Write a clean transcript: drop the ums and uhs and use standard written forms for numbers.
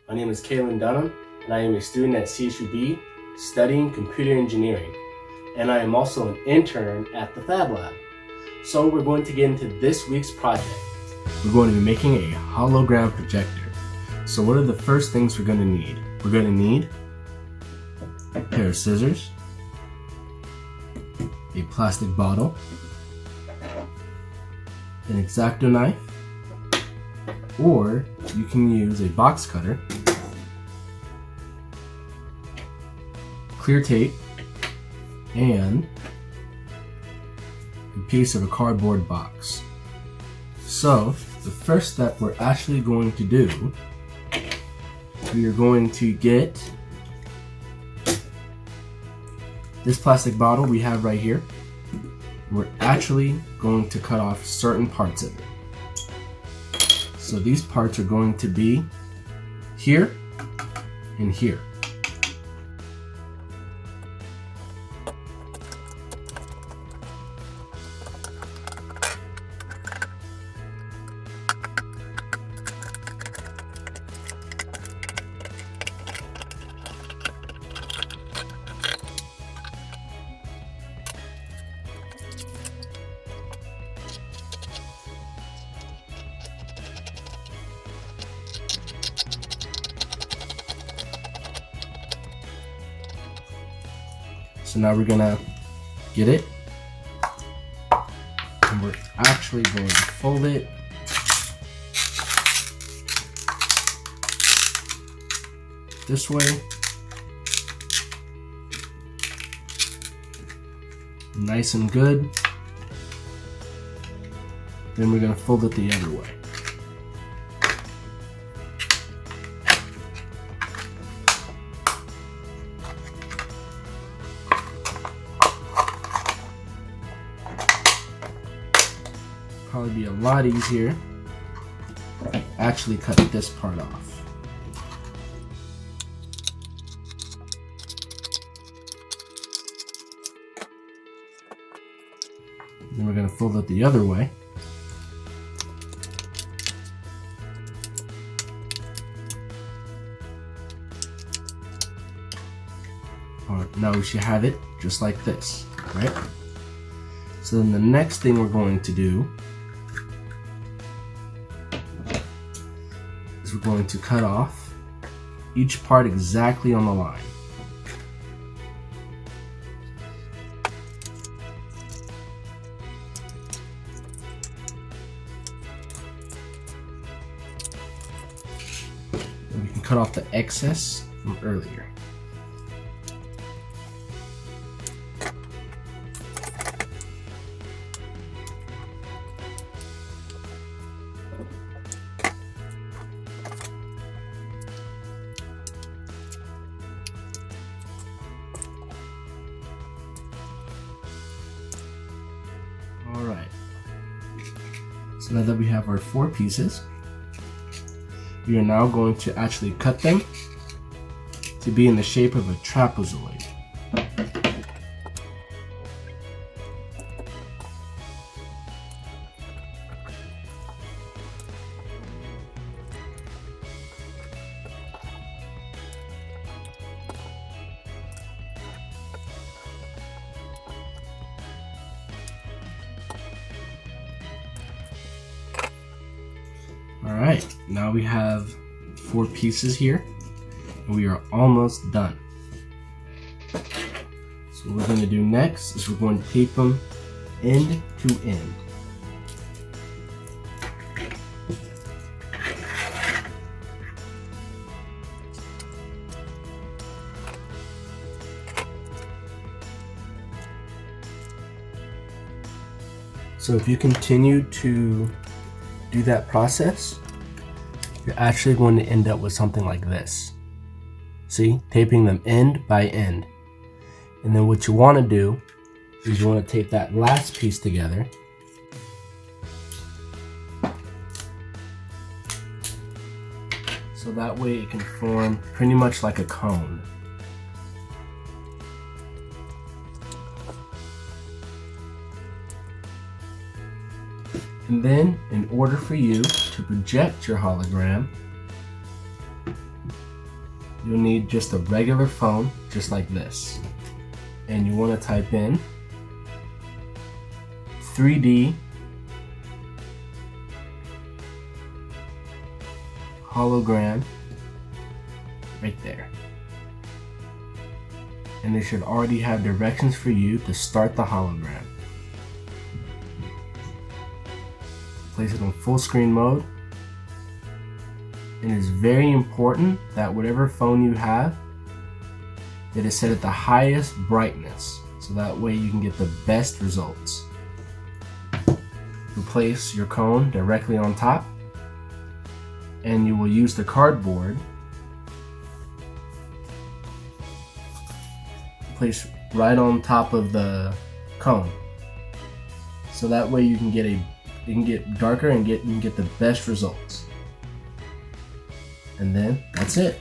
My name is Kalyn Dunham, and I am a student at CSU studying computer engineering. And I am also an intern at the Fab Lab. So we're going to get into this week's project. We're going to be making a hologram projector. So what are the first things we're going to need? We're going to need a pair of scissors, a plastic bottle, an X-Acto knife, or you can use a box cutter, clear tape, and a piece of a cardboard box. So the first step we're actually going to do, we are going to get this plastic bottle we have right here. We're actually going to cut off certain parts of it. So these parts are going to be here and here. So now we're gonna get it, and we're actually going to fold it this way, nice and good. Then we're gonna fold it the other way. Probably be a lot easier to actually cut this part off. Then we're going to fold it the other way. Alright, now we should have it just like this, right? So then the next thing we're going to do is we're going to cut off each part exactly on the line. And we can cut off the excess from earlier. Alright, so now that we have our 4 pieces, we are now going to actually cut them to be in the shape of a trapezoid. Alright, now we have 4 pieces here, and we are almost done. So what we're going to do next is we're going to tape them end to end. So if you continue to do that process, you're actually going to end up with something like this. See, taping them end by end. And then what you want to do is you want to tape that last piece together. So that way it can form pretty much like a cone. And then, in order for you to project your hologram, you'll need just a regular phone, just like this. And you want to type in 3D hologram right there. And they should already have directions for you to start the hologram. Place it on full screen mode. And it's very important that whatever phone you have, that is set at the highest brightness, so that way you can get the best results. You place your cone directly on top, and you will use the cardboard to place right on top of the cone, so that way you can get darker and you can get the best results. And then that's it.